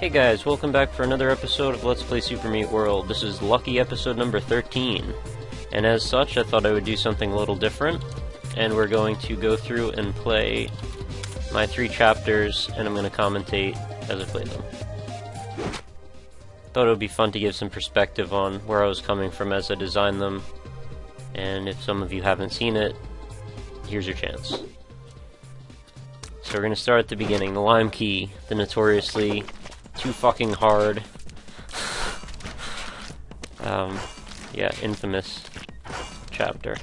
Hey guys, welcome back for another episode of Let's Play Super Meat World. This is lucky episode number 13, and as such I thought I would do something a little different, and we're going to go through and play my 3 chapters, and I'm going to commentate as I play them. Thought it would be fun to give some perspective on where I was coming from as I designed them, and if some of you haven't seen it, here's your chance. So we're going to start at the beginning, the Lime Key, the notoriously too fucking hard, infamous chapter.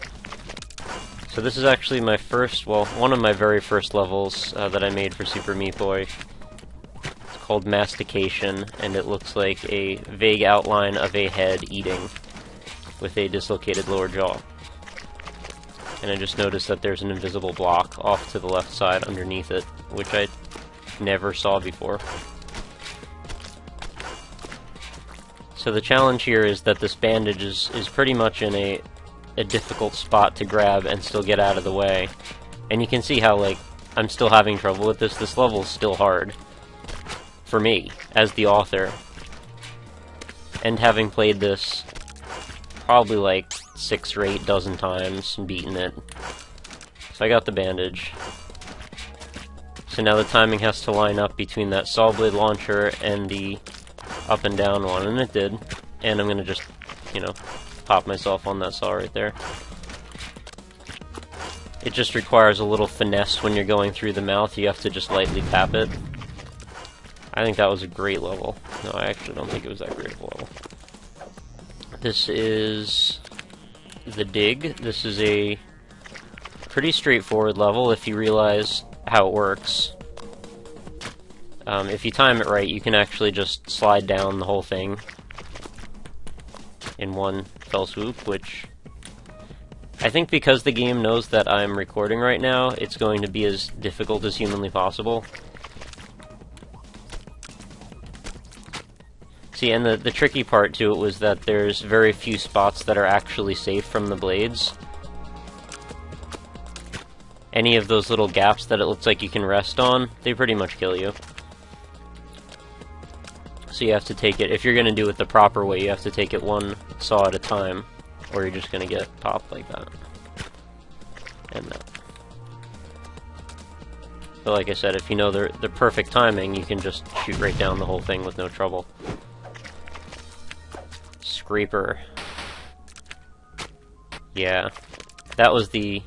So this is actually my first, well, one of my very first levels that I made for Super Meat Boy. It's called Mastication, and it looks like a vague outline of a head eating with a dislocated lower jaw. And I just noticed that there's an invisible block off to the left side underneath it, which I never saw before. So the challenge here is that this bandage is pretty much in a difficult spot to grab and still get out of the way. And you can see how, like, I'm still having trouble with this. This level is still hard. For me, as the author. And having played this probably like 6 or 8 dozen times and beaten it. So I got the bandage. So now the timing has to line up between that saw blade launcher and the up and down one, and it did. And I'm gonna just, you know, pop myself on that saw right there. It just requires a little finesse when you're going through the mouth. You have to just lightly tap it. I think that was a great level. No, I actually don't think it was that great of a level. This is the dig. This is a pretty straightforward level if you realize how it works. If you time it right, you can actually just slide down the whole thing in one fell swoop, which I think because the game knows that I'm recording right now, it's going to be as difficult as humanly possible. See, and the tricky part to it was that there's very few spots that are actually safe from the blades. Any of those little gaps that it looks like you can rest on, they pretty much kill you. So you have to take it, if you're going to do it the proper way, you have to take it one saw at a time, or you're just going to get popped like that. And that. But like I said, if you know the perfect timing, you can just shoot right down the whole thing with no trouble. Scraper. Yeah. That was that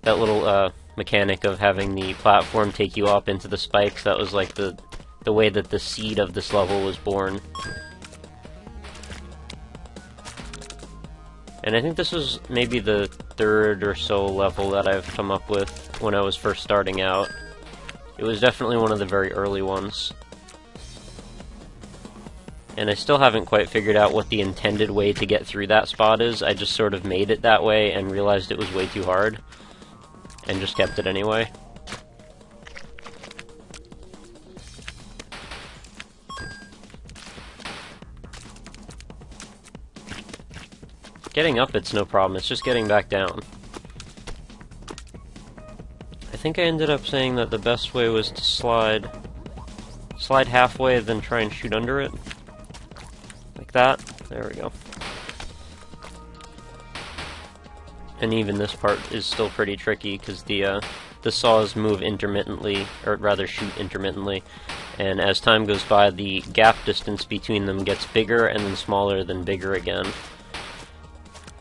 little mechanic of having the platform take you up into the spikes. That was like the way that the seed of this level was born. And I think this was maybe the 3rd or so level that I've come up with when I was first starting out. It was definitely one of the very early ones. And I still haven't quite figured out what the intended way to get through that spot is. I just sort of made it that way and realized it was way too hard. And just kept it anyway. Getting up, it's no problem. It's just getting back down. I think I ended up saying that the best way was to slide halfway, then try and shoot under it. Like that. There we go. And even this part is still pretty tricky, because the saws move intermittently, or rather shoot intermittently, and as time goes by, the gap distance between them gets bigger, and then smaller, then bigger again.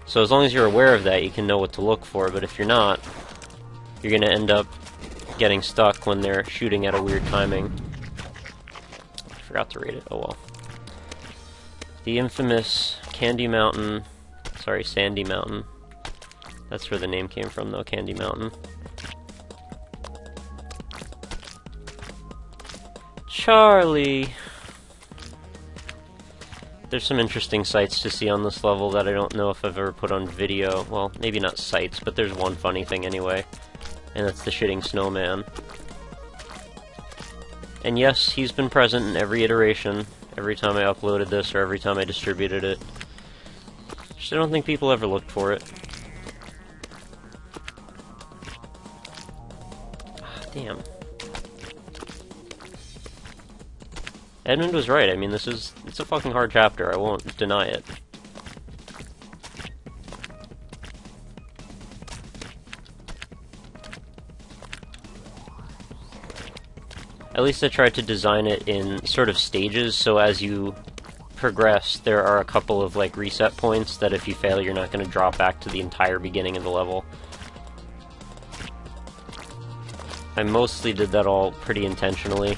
So as long as you're aware of that, you can know what to look for, but if you're not, you're going to end up getting stuck when they're shooting at a weird timing. I forgot to rate it, oh well. The infamous Sandy Mountain. That's where the name came from, though, Candy Mountain. Charlie! There's some interesting sights to see on this level that I don't know if I've ever put on video. Well, maybe not sights, but there's one funny thing anyway. And that's the shitting snowman. And yes, he's been present in every iteration, every time I uploaded this or every time I distributed it. Just I don't think people ever looked for it. Ah, damn. Edmund was right. I mean, it's a fucking hard chapter. I won't deny it. At least I tried to design it in sort of stages, so as you progress, there are a couple of, like, reset points that if you fail, you're not going to drop back to the entire beginning of the level. I mostly did that all pretty intentionally.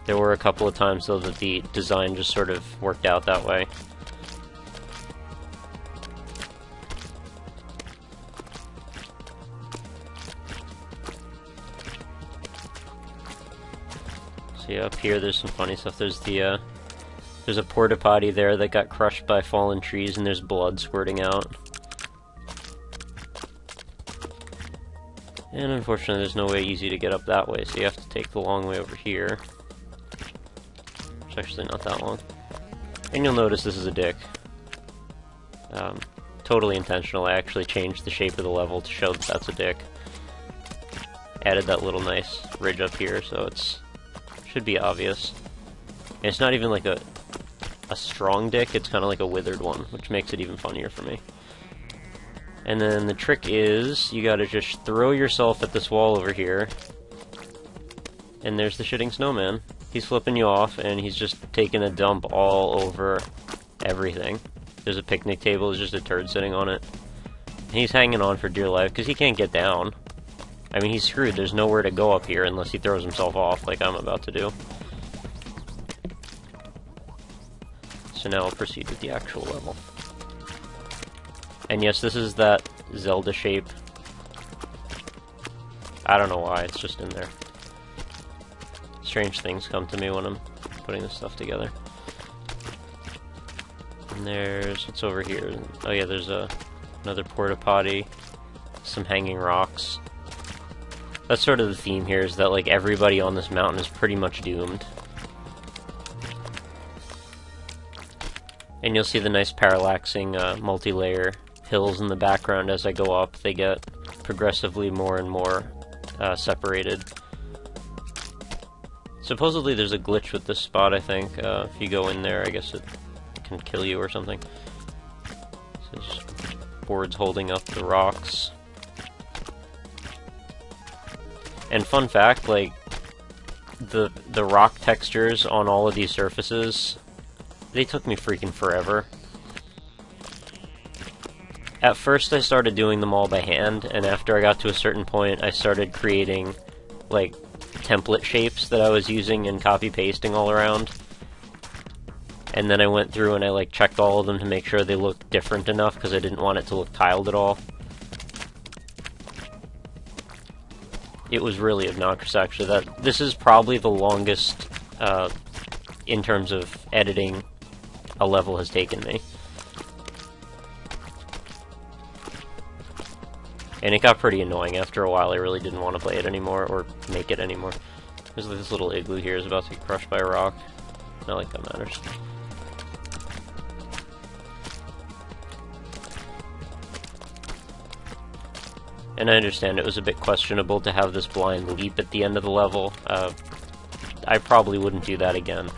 There were a couple of times, though, that the design just sort of worked out that way. See, up here there's some funny stuff. There's a porta potty there that got crushed by fallen trees, and there's blood squirting out. And unfortunately there's no way easy to get up that way, so you have to take the long way over here. It's actually not that long. And you'll notice this is a dick. Totally intentional. I actually changed the shape of the level to show that that's a dick. Added that little nice ridge up here, so should be obvious. And it's not even like a strong dick, it's kind of like a withered one, which makes it even funnier for me. And then the trick is, you gotta just throw yourself at this wall over here, and there's the shitting snowman. He's flipping you off, and he's just taking a dump all over everything. There's a picnic table, there's just a turd sitting on it. And he's hanging on for dear life, because he can't get down. I mean, he's screwed. There's nowhere to go up here unless he throws himself off, like I'm about to do. So now I'll proceed with the actual level. And yes, this is that Zelda shape. I don't know why, it's just in there. Strange things come to me when I'm putting this stuff together. And there's... what's over here? Oh yeah, there's another porta potty. Some hanging rocks. That's sort of the theme here, is that, like, everybody on this mountain is pretty much doomed. And you'll see the nice parallaxing, multi-layer hills in the background as I go up. They get progressively more and more separated. Supposedly there's a glitch with this spot, I think. If you go in there, I guess it can kill you or something. So just boards holding up the rocks. And fun fact, like, the rock textures on all of these surfaces, they took me freaking forever. At first I started doing them all by hand, and after I got to a certain point, I started creating, like, template shapes that I was using and copy-pasting all around. And then I went through and I, like, checked all of them to make sure they looked different enough, because I didn't want it to look tiled at all. It was really obnoxious, actually. This is probably the longest, in terms of editing, a level has taken me. And it got pretty annoying after a while. I really didn't want to play it anymore, or make it anymore. There's this little igloo here is about to get crushed by a rock. Not like that matters. And I understand it was a bit questionable to have this blind leap at the end of the level. I probably wouldn't do that again.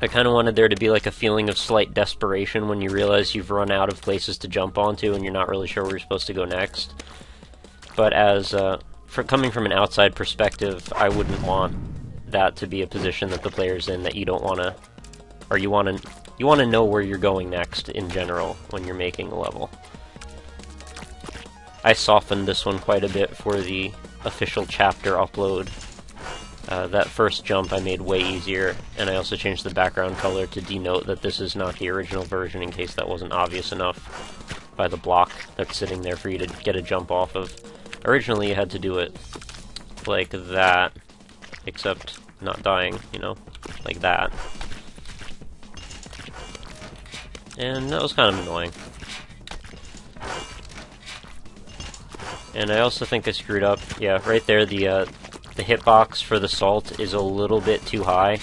I kind of wanted there to be like a feeling of slight desperation when you realize you've run out of places to jump onto and you're not really sure where you're supposed to go next. But as, coming from an outside perspective, I wouldn't want that to be a position that the player's in that you don't want to, or you want to know where you're going next in general when you're making a level. I softened this one quite a bit for the official chapter upload. That first jump I made way easier, and I also changed the background color to denote that this is not the original version in case that wasn't obvious enough by the block that's sitting there for you to get a jump off of. Originally you had to do it like that, except not dying, you know, like that. And that was kind of annoying. And I also think I screwed up. Yeah, right there, the hitbox for the salt is a little bit too high.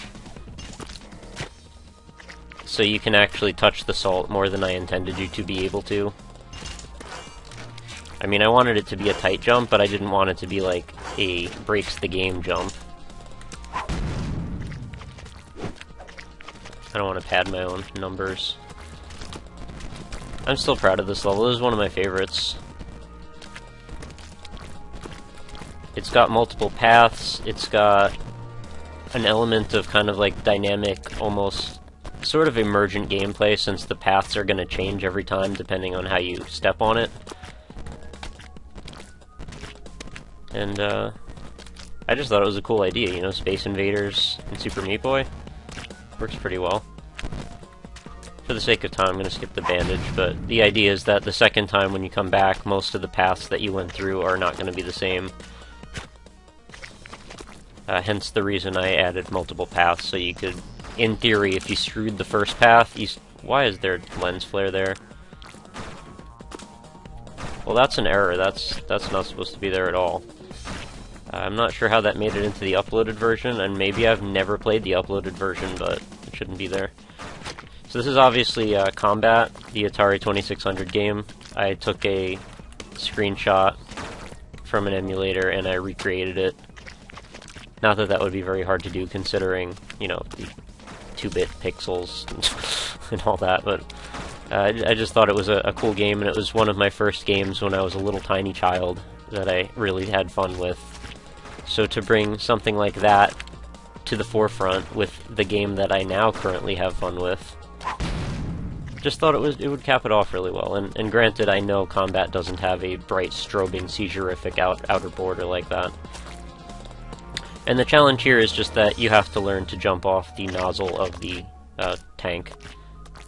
So you can actually touch the salt more than I intended you to be able to. I mean, I wanted it to be a tight jump, but I didn't want it to be like a breaks the game jump. I don't want to pad my own numbers. I'm still proud of this level. This is one of my favorites. It's got multiple paths. It's got an element of kind of like dynamic, almost sort of emergent gameplay, since the paths are going to change every time depending on how you step on it. And I just thought it was a cool idea, you know, Space Invaders and Super Meat Boy. Works pretty well. For the sake of time, I'm going to skip the bandage, but the idea is that the second time when you come back, most of the paths that you went through are not going to be the same. Hence the reason I added multiple paths, so you could, in theory, if you screwed the first path, why is there lens flare there? Well, that's an error. That's not supposed to be there at all. I'm not sure how that made it into the uploaded version, and maybe I've never played the uploaded version, but it shouldn't be there. So this is obviously Combat, the Atari 2600 game. I took a screenshot from an emulator and I recreated it. Not that that would be very hard to do considering, you know, the 2-bit pixels and all that, but I just thought it was a cool game, and it was one of my first games when I was a little tiny child that I really had fun with. So to bring something like that to the forefront with the game that I now currently have fun with, just thought it would cap it off really well. And granted, I know Combat doesn't have a bright, strobing, seizure-ific outer border like that. And the challenge here is just that you have to learn to jump off the nozzle of the tank.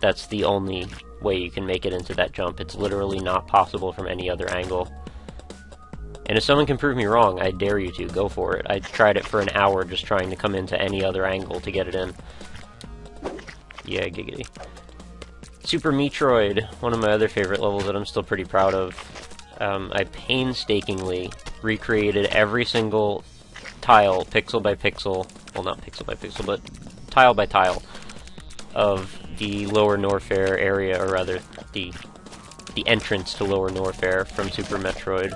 That's the only way you can make it into that jump. It's literally not possible from any other angle. And if someone can prove me wrong, I dare you to. Go for it. I tried it for an hour just trying to come into any other angle to get it in. Yeah, giggity. Super Metroid, one of my other favorite levels that I'm still pretty proud of. I painstakingly recreated every single tile, pixel by pixel, well, not pixel by pixel, but tile by tile, of the Lower Norfair area, or rather, the entrance to Lower Norfair from Super Metroid.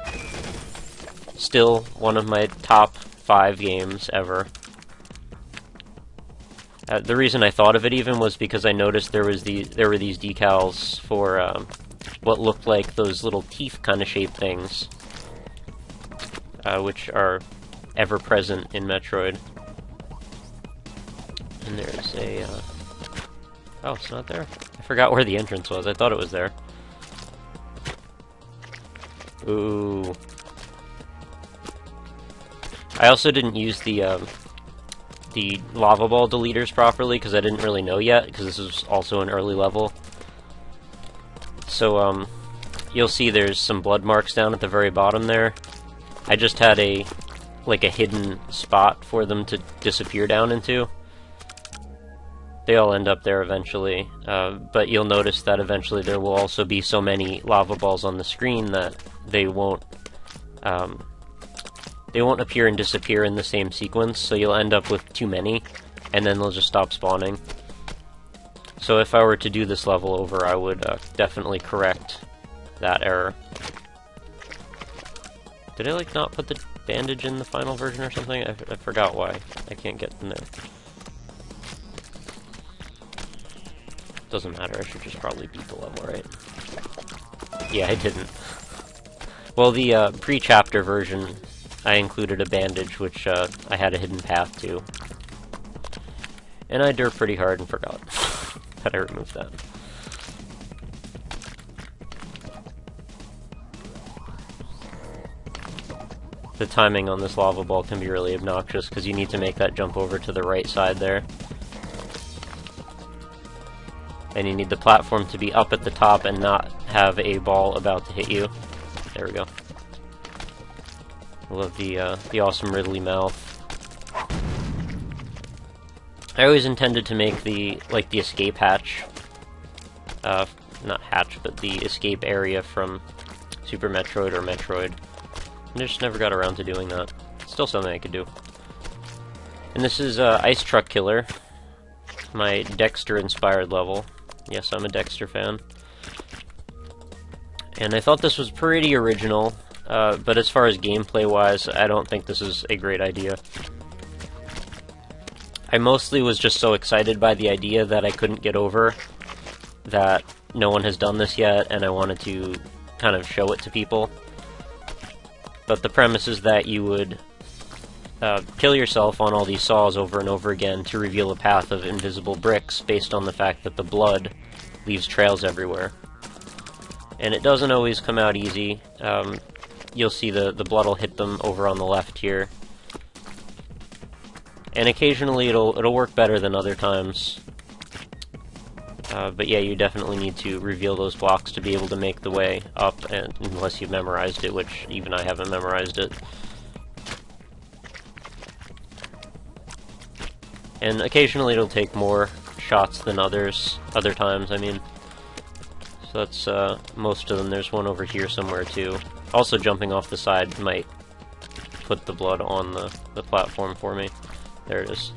Still one of my top 5 games ever. The reason I thought of it even was because I noticed there were these decals for what looked like those little teeth kind of shaped things, which are ever present in Metroid. And there's a oh, it's not there? I forgot where the entrance was. I thought it was there. Ooh. I also didn't use the lava ball deleters properly because I didn't really know yet, because this is also an early level. So you'll see there's some blood marks down at the very bottom there. I just had a hidden spot for them to disappear down into. They all end up there eventually, but you'll notice that eventually there will also be so many lava balls on the screen that they won't appear and disappear in the same sequence, so you'll end up with too many, and then they'll just stop spawning. So if I were to do this level over, I would definitely correct that error. Did I, not put the bandage in the final version or something? I forgot why. I can't get in there. Doesn't matter, I should just probably beat the level, right? Yeah, I didn't. Well, the pre-chapter version, I included a bandage, which I had a hidden path to. And I derped pretty hard and forgot that I removed that. The timing on this lava ball can be really obnoxious, because you need to make that jump over to the right side there. And you need the platform to be up at the top and not have a ball about to hit you. There we go. I love the awesome Ridley mouth. I always intended to make the escape hatch. Not hatch, but the escape area from Super Metroid or Metroid. I just never got around to doing that. Still something I could do. And this is Ice Truck Killer, my Dexter-inspired level. Yes, I'm a Dexter fan. And I thought this was pretty original, but as far as gameplay-wise, I don't think this is a great idea. I mostly was just so excited by the idea that I couldn't get over that no one has done this yet, and I wanted to kind of show it to people. But the premise is that you would kill yourself on all these saws over and over again to reveal a path of invisible bricks based on the fact that the blood leaves trails everywhere. And it doesn't always come out easy. You'll see the blood will hit them over on the left here. And occasionally it'll work better than other times. But yeah, you definitely need to reveal those blocks to be able to make the way up, and unless you've memorized it, which even I haven't memorized it. And occasionally it'll take more shots than other times, I mean. So that's most of them. There's one over here somewhere too. Also, jumping off the side might put the blood on the platform for me. There it is.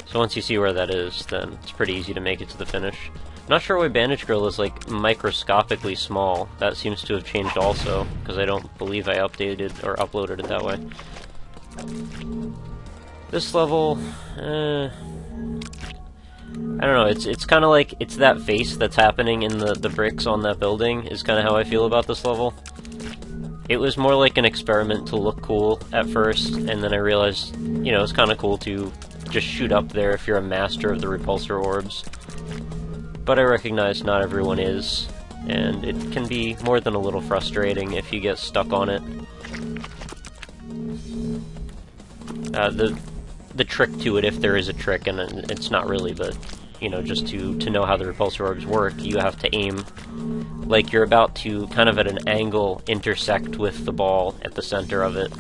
So once you see where that is, then it's pretty easy to make it to the finish. I'm not sure why Bandage Grill is like microscopically small. That seems to have changed also, because I don't believe I updated or uploaded it that way. This level, I don't know, it's kind of like, it's that face that's happening in the bricks on that building is kind of how I feel about this level. It was more like an experiment to look cool at first, and then I realized, you know, it's kind of cool to just shoot up there if you're a master of the repulsor orbs. But I recognize not everyone is, and it can be more than a little frustrating if you get stuck on it. The trick to it, if there is a trick, and it's not really, but, you know, just to know how the repulsor orbs work, you have to aim like you're about to, kind of at an angle, intersect with the ball at the center of it.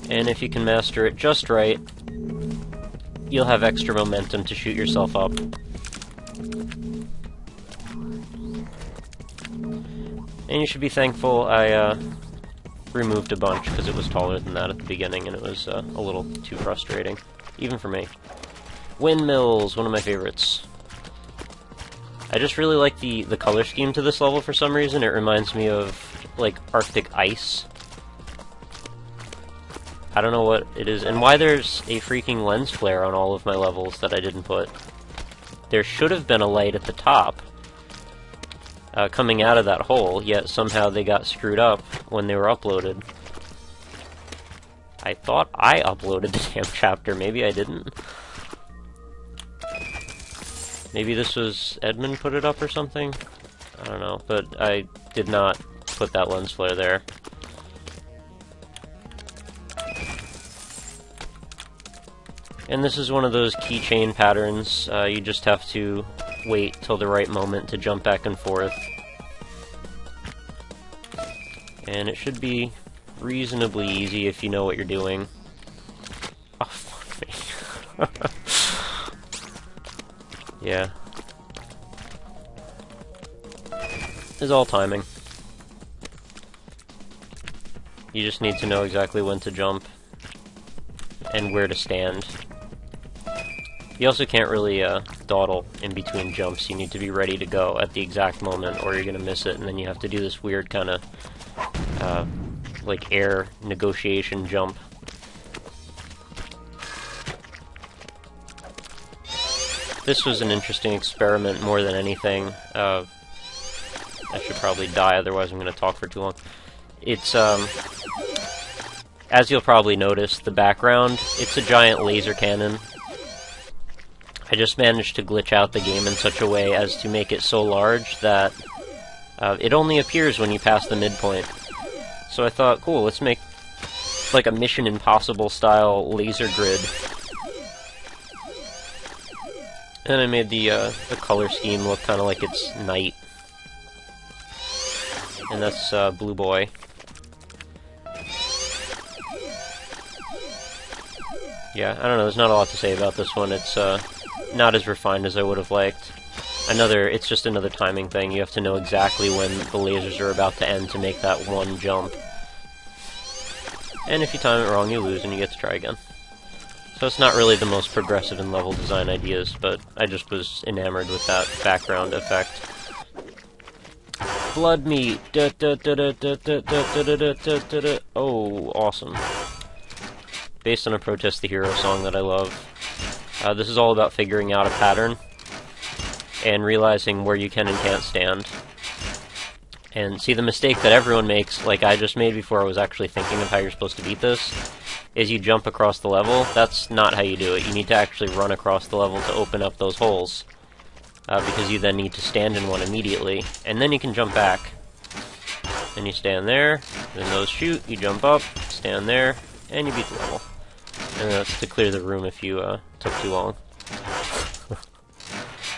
And if you can master it just right, you'll have extra momentum to shoot yourself up. And you should be thankful I removed a bunch, because it was taller than that at the beginning, and it was a little too frustrating, even for me. Windmills, one of my favorites. I just really like the color scheme to this level for some reason. It reminds me of, like, Arctic ice. I don't know what it is, and why there's a freaking lens flare on all of my levels that I didn't put. There should have been a light at the top, coming out of that hole, yet somehow they got screwed up when they were uploaded. I thought I uploaded the damn chapter, maybe I didn't. Maybe this was Edmund put it up or something? I don't know, but I did not put that lens flare there. And this is one of those keychain patterns. You just have to wait till the right moment to jump back and forth. And it should be reasonably easy if you know what you're doing. Oh, fuck me. Yeah. It's all timing. You just need to know exactly when to jump and where to stand. You also can't really dawdle in between jumps. You need to be ready to go at the exact moment or you're gonna miss it, and then you have to do this weird kind of like air negotiation jump. This was an interesting experiment more than anything. I should probably die, otherwise I'm going to talk for too long. It's, as you'll probably notice, the background, it's a giant laser cannon. I just managed to glitch out the game in such a way as to make it so large that it only appears when you pass the midpoint. So I thought, cool, let's make like a Mission Impossible style laser grid. And I made the color scheme look kind of like it's night. And that's Blue Boy. Yeah, I don't know, there's not a lot to say about this one. It's not as refined as I would have liked. It's just another timing thing. You have to know exactly when the lasers are about to end to make that one jump. And if you time it wrong, you lose and you get to try again. So it's not really the most progressive in level design ideas, but I just was enamored with that background effect. Blood meat. Oh, awesome. based on a Protest the Hero song that I love. This is all about figuring out a pattern and realizing where you can and can't stand. And see, the mistake that everyone makes, like I just made before I was actually thinking of how you're supposed to beat this, is you jump across the level. That's not how you do it. You need to actually run across the level to open up those holes, because you then need to stand in one immediately, and then you can jump back. And you stand there, then those shoot, you jump up, stand there, and you beat the level. And that's to clear the room if you took too long.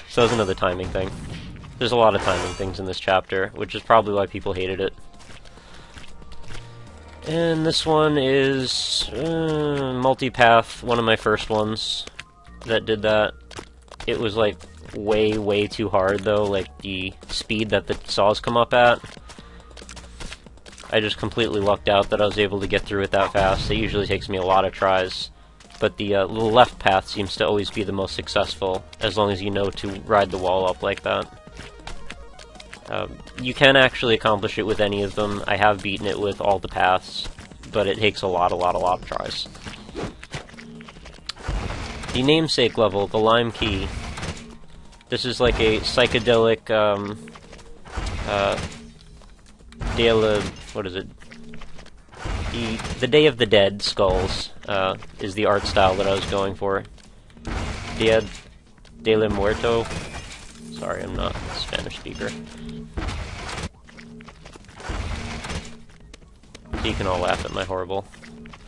So that's another timing thing. There's a lot of timing things in this chapter, which is probably why people hated it. And this one is Multipath, one of my first ones that did that. It was like way, way too hard though, like the speed that the saws come up at. I just completely lucked out that I was able to get through it that fast. It usually takes me a lot of tries. But the left path seems to always be the most successful, as long as you know to ride the wall up like that. You can actually accomplish it with any of them. I have beaten it with all the paths, but it takes a lot of tries. The namesake level, the Lime Key. This is like a psychedelic, what is it? The Day of the Dead skulls is the art style that I was going for. Dia de la Muerto. Sorry, I'm not a Spanish speaker. So you can all laugh at my horrible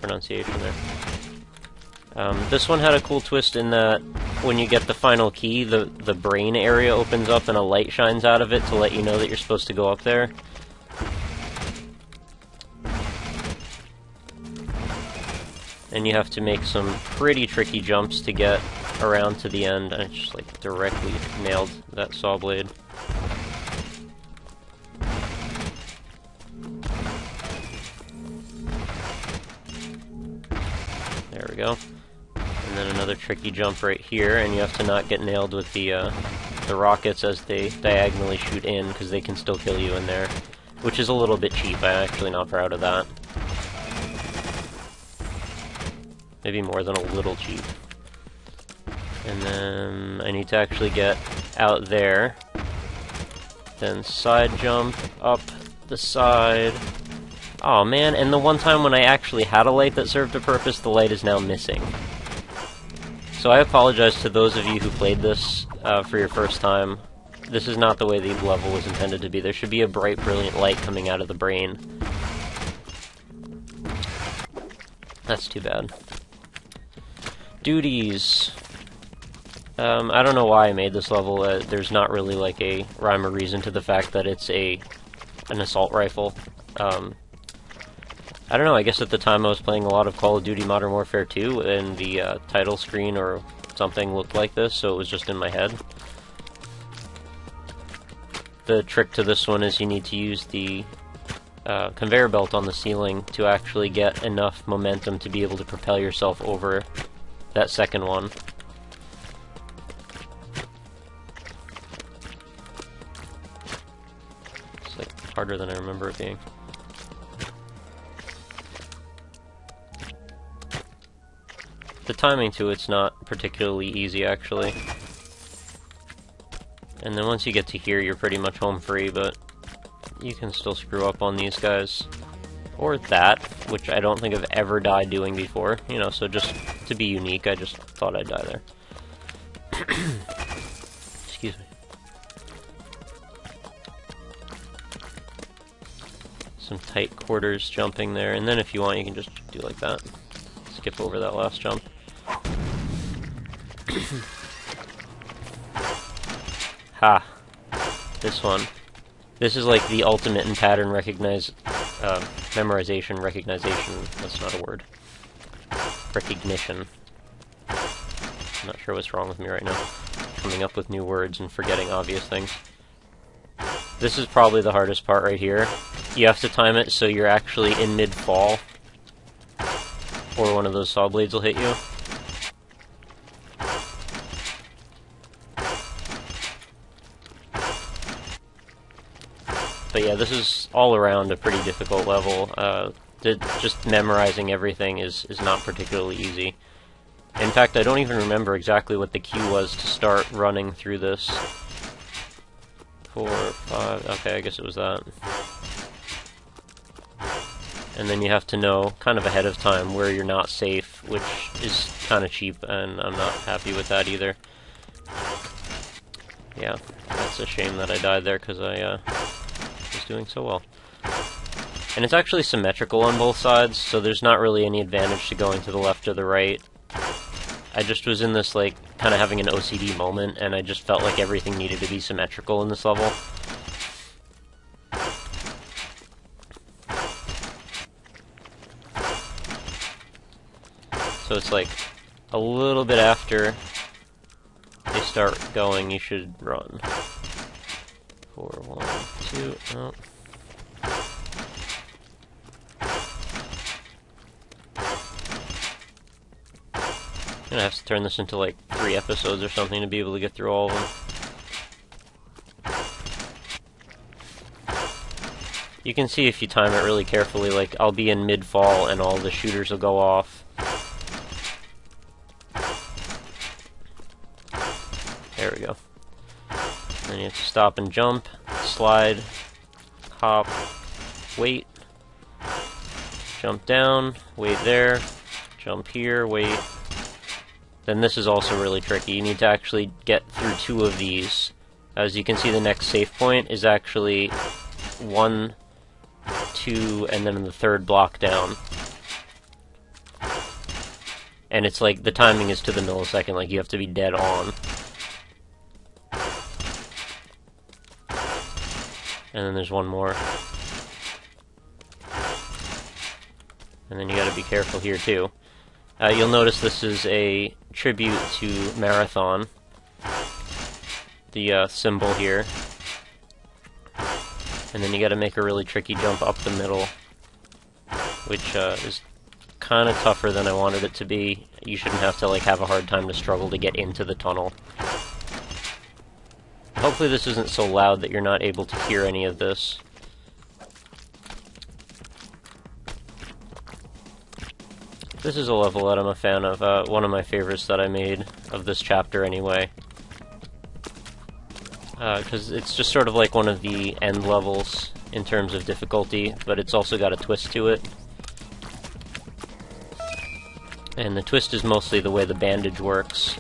pronunciation there. This one had a cool twist in that when you get the final key, the brain area opens up and a light shines out of it to let you know that you're supposed to go up there. And you have to make some pretty tricky jumps to get around to the end. I just like directly nailed that saw blade. There we go. And then another tricky jump right here, and you have to not get nailed with the rockets as they diagonally shoot in, because they can still kill you in there. Which is a little bit cheap. I'm actually not proud of that. Maybe more than a little cheap. And then I need to actually get out there. Then side jump up the side. Oh man, and the one time when I actually had a light that served a purpose, the light is now missing. So I apologize to those of you who played this for your first time. This is not the way the level was intended to be. There should be a bright, brilliant light coming out of the brain. That's too bad. Duties. I don't know why I made this level. There's not really like a rhyme or reason to the fact that it's an assault rifle. I don't know, I guess at the time I was playing a lot of Call of Duty Modern Warfare 2, and the title screen or something looked like this, so it was just in my head. The trick to this one is you need to use the conveyor belt on the ceiling to actually get enough momentum to be able to propel yourself over that second one. It's like harder than I remember it being. The timing to it's not particularly easy, actually. And then once you get to here, you're pretty much home free, but you can still screw up on these guys. Or that, which I don't think I've ever died doing before. You know, so just to be unique, I just thought I'd die there. Excuse me. Some tight quarters jumping there, and then if you want, you can just do like that. Skip over that last jump. Ha! This one. This is like the ultimate in pattern memorization, recognition, that's not a word. Recognition. I'm not sure what's wrong with me right now. Coming up with new words and forgetting obvious things. This is probably the hardest part right here. You have to time it so you're actually in mid-fall, or one of those saw blades will hit you. But yeah, this is all around a pretty difficult level. just memorizing everything is not particularly easy. In fact, I don't even remember exactly what the cue was to start running through this. 4, 5, okay, I guess it was that. And then you have to know, kind of ahead of time, where you're not safe, which is kind of cheap, and I'm not happy with that either. Yeah, that's a shame that I died there, because I was doing so well. And it's actually symmetrical on both sides, so there's not really any advantage to going to the left or the right. I just was in this, like, kind of having an OCD moment, and I just felt like everything needed to be symmetrical in this level. So it's like, a little bit after they start going, you should run. 4, 1, 2, oh. I'm gonna have to turn this into like 3 episodes or something to be able to get through all of them. You can see if you time it really carefully, like I'll be in mid-fall and all the shooters will go off. There we go. Then you have to stop and jump, slide, hop, wait, jump down, wait there, jump here, wait. Then this is also really tricky. You need to actually get through 2 of these. As you can see, the next save point is actually 1, 2, and then the 3rd block down. And it's like, the timing is to the millisecond, like you have to be dead on. And then there's one more. And then you gotta be careful here too. You'll notice this is a tribute to Marathon. The symbol here. And then you gotta make a really tricky jump up the middle, which is kind of tougher than I wanted it to be. You shouldn't have to like have a hard time to struggle to get into the tunnel. Hopefully this isn't so loud that you're not able to hear any of this. This is a level that I'm a fan of, one of my favorites that I made of this chapter anyway. Because it's just sort of like one of the end levels in terms of difficulty, but it's also got a twist to it. And the twist is mostly the way the bandage works.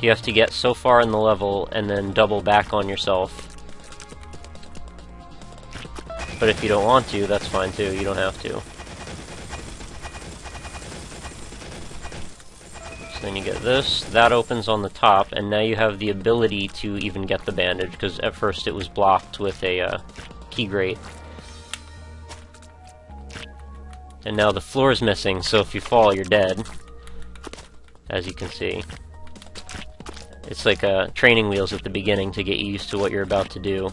You have to get so far in the level and then double back on yourself. But if you don't want to, that's fine too, you don't have to. So then you get this, that opens on the top, and now you have the ability to even get the bandage, because at first it was blocked with a key grate. And now the floor is missing, so if you fall, you're dead. As you can see. It's like training wheels at the beginning to get you used to what you're about to do.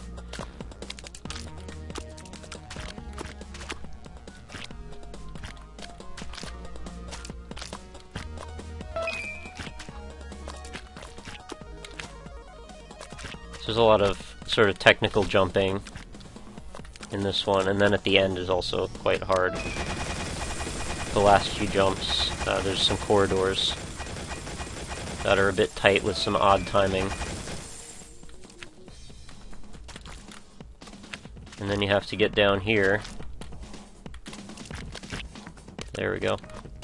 So there's a lot of sort of technical jumping in this one, and then at the end is also quite hard. The last few jumps, there's some corridors that are a bit tight with some odd timing. And then you have to get down here. There we go.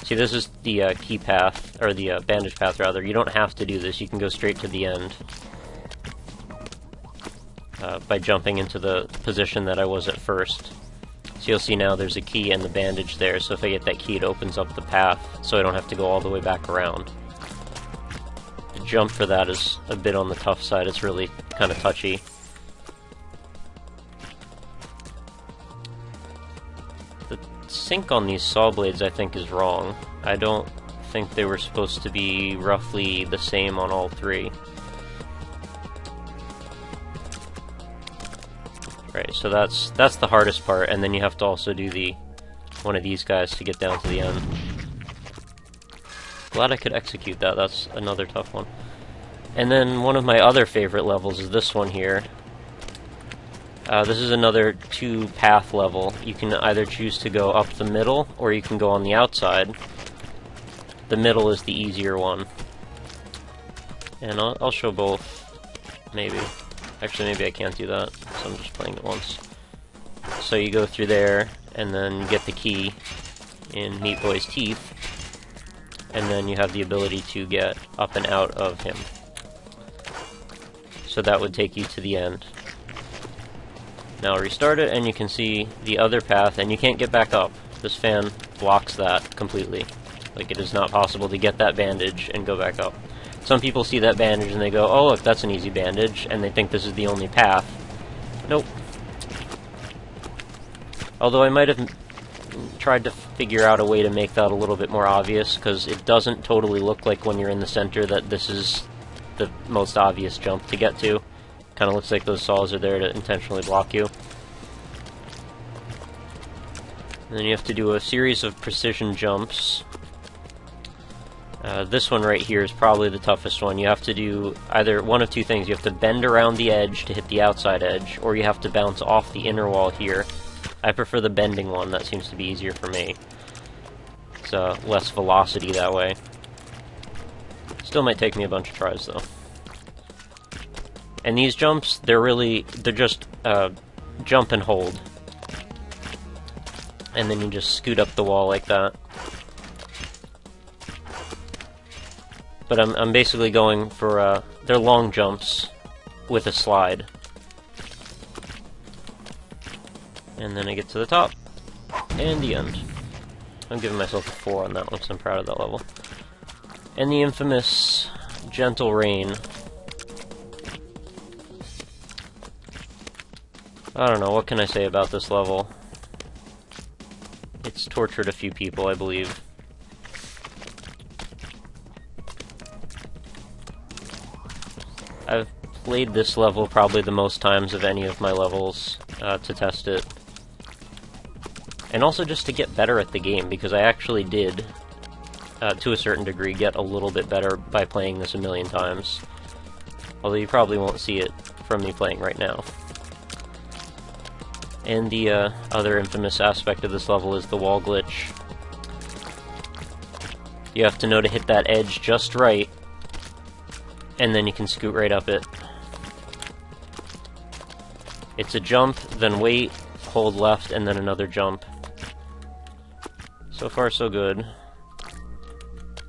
See, this is the key path, or the bandage path rather. You don't have to do this, you can go straight to the end. By jumping into the position that I was at first. So you'll see now there's a key and the bandage there, so if I get that key it opens up the path, so I don't have to go all the way back around. The jump for that is a bit on the tough side, it's really kind of touchy. The sync on these saw blades I think is wrong. I don't think they were supposed to be roughly the same on all 3. Right, so that's the hardest part, and then you have to also do one of these guys to get down to the end. Glad I could execute that, that's another tough one. And then one of my other favorite levels is this one here. This is another 2-path level. You can either choose to go up the middle, or you can go on the outside. The middle is the easier one. And I'll show both, maybe. Actually, maybe I can't do that, so I'm just playing it once. So you go through there, and then you get the key in Meat Boy's teeth, and then you have the ability to get up and out of him. So that would take you to the end. Now restart it, and you can see the other path, and you can't get back up. This fan blocks that completely. Like, it is not possible to get that bandage and go back up. Some people see that bandage and they go, oh look, that's an easy bandage, and they think this is the only path. Nope. Although I might have tried to figure out a way to make that a little bit more obvious, because it doesn't totally look like when you're in the center that this is the most obvious jump to get to. Kind of looks like those saws are there to intentionally block you. And then you have to do a series of precision jumps. This one right here is probably the toughest one. You have to do either one of two things. You have to bend around the edge to hit the outside edge, or you have to bounce off the inner wall here. I prefer the bending one. That seems to be easier for me. It's less velocity that way. Still might take me a bunch of tries, though. And these jumps, they're just jump and hold. And then you just scoot up the wall like that. But I'm basically going for, they're long jumps with a slide. And then I get to the top, and the end. I'm giving myself a 4 on that one, because I'm proud of that level. And the infamous Gentle Rain. I don't know, what can I say about this level? It's tortured a few people, I believe. I've played this level probably the most times of any of my levels to test it. And also just to get better at the game, because I actually did, to a certain degree, get a little bit better by playing this a million times. Although you probably won't see it from me playing right now. And the other infamous aspect of this level is the wall glitch. You have to know to hit that edge just right, and then you can scoot right up it. It's a jump, then wait, hold left, and then another jump. So far, so good.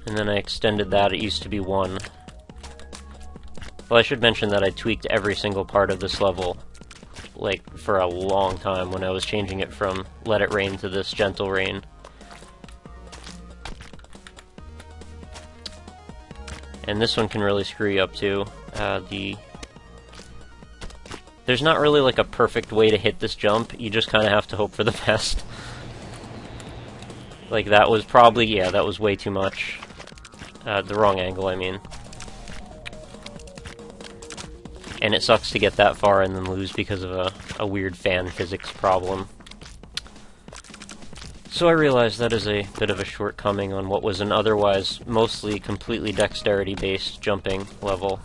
And then I extended that. It used to be 1. Well, I should mention that I tweaked every single part of this level, like, for a long time when I was changing it from Let It Rain to this Gentle Rain. And this one can really screw you up, too. There's not really, like, a perfect way to hit this jump. You just kind of have to hope for the best. Like, that was probably, yeah, that was way too much. The wrong angle, I mean. And it sucks to get that far and then lose because of a weird fan physics problem. So I realized that is a bit of a shortcoming on what was an otherwise mostly completely dexterity-based jumping level.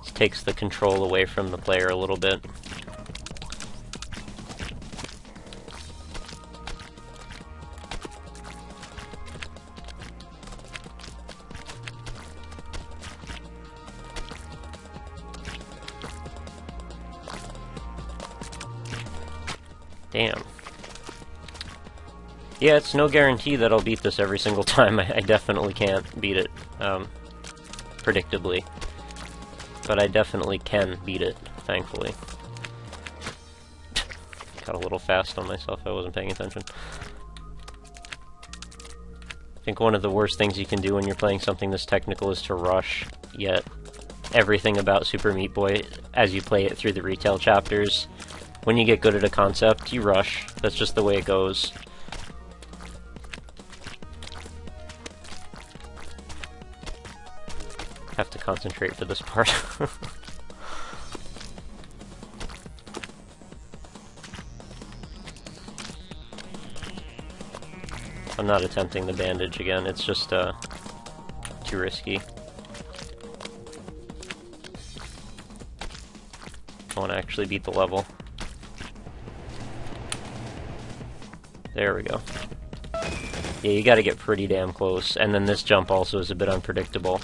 This takes the control away from the player a little bit. Damn. Yeah, it's no guarantee that I'll beat this every single time. I definitely can't beat it, predictably. But I definitely can beat it, thankfully. Got a little fast on myself, I wasn't paying attention. I think one of the worst things you can do when you're playing something this technical is to rush, yet everything about Super Meat Boy, as you play it through the retail chapters, when you get good at a concept, you rush. That's just the way it goes. Have to concentrate for this part. I'm not attempting the bandage again, it's just too risky. I want to actually beat the level. There we go. Yeah, you gotta get pretty damn close, and then this jump also is a bit unpredictable.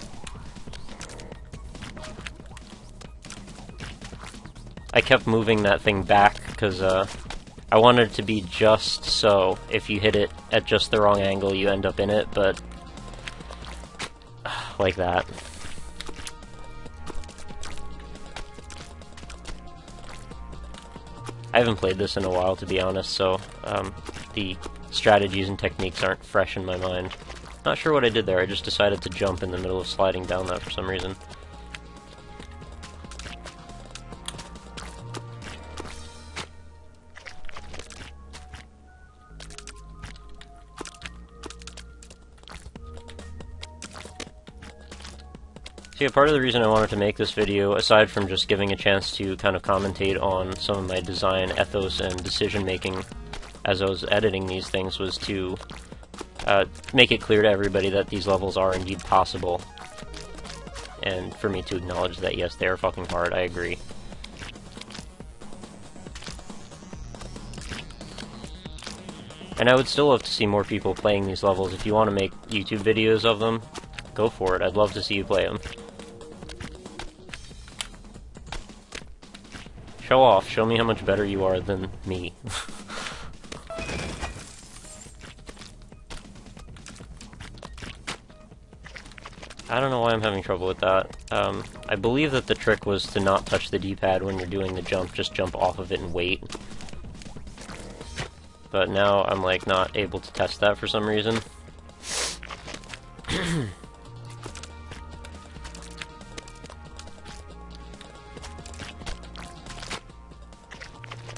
I kept moving that thing back, because, I wanted it to be just so, if you hit it at just the wrong angle, you end up in it, but... like that. I haven't played this in a while, to be honest, so, the strategies and techniques aren't fresh in my mind. Not sure what I did there, I just decided to jump in the middle of sliding down that for some reason. So yeah, part of the reason I wanted to make this video, aside from just giving a chance to kind of commentate on some of my design ethos and decision making as I was editing these things, was to make it clear to everybody that these levels are indeed possible. And for me to acknowledge that, yes, they are fucking hard, I agree. And I would still love to see more people playing these levels. If you want to make YouTube videos of them, go for it. I'd love to see you play them. Show off. Show me how much better you are than me. I don't know why I'm having trouble with that. I believe that the trick was to not touch the D-pad when you're doing the jump, just jump off of it and wait. But now I'm like not able to test that for some reason.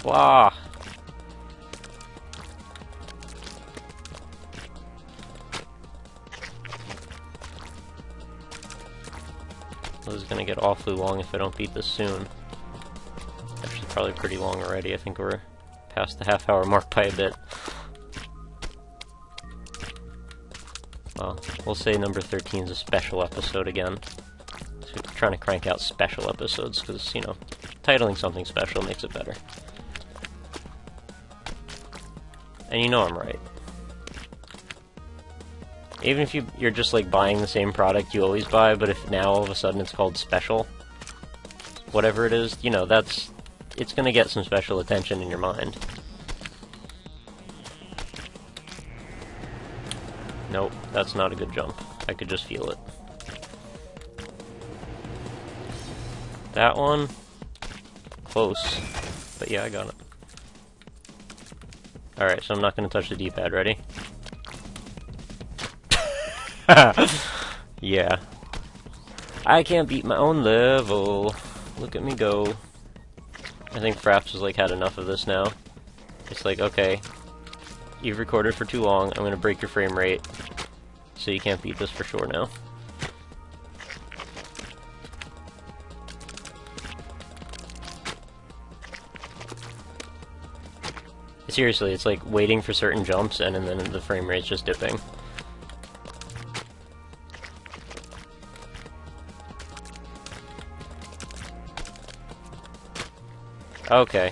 Blah. This is gonna get awfully long if I don't beat this soon. Actually, probably pretty long already. I think we're past the half-hour mark by a bit. Well, we'll say number 13 is a special episode again. So we're trying to crank out special episodes, because, you know, titling something special makes it better. And you know I'm right. Even if you're just like buying the same product you always buy, but if now all of a sudden it's called special, whatever it is, you know, it's gonna get some special attention in your mind. Nope, that's not a good jump. I could just feel it. That one, close, but yeah, I got it. Alright, so I'm not gonna touch the D-pad, ready? Yeah. I can't beat my own level. Look at me go. I think Fraps has like had enough of this now. It's like, okay, you've recorded for too long, I'm gonna break your frame rate, so you can't beat this for sure now. Seriously, it's like waiting for certain jumps and then the frame rate's just dipping. Okay,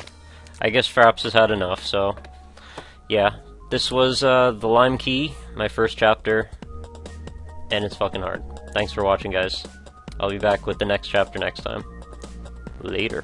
I guess Fraps has had enough, so yeah. This was the Lime Key, my first chapter, and it's fucking hard. Thanks for watching, guys. I'll be back with the next chapter next time. Later.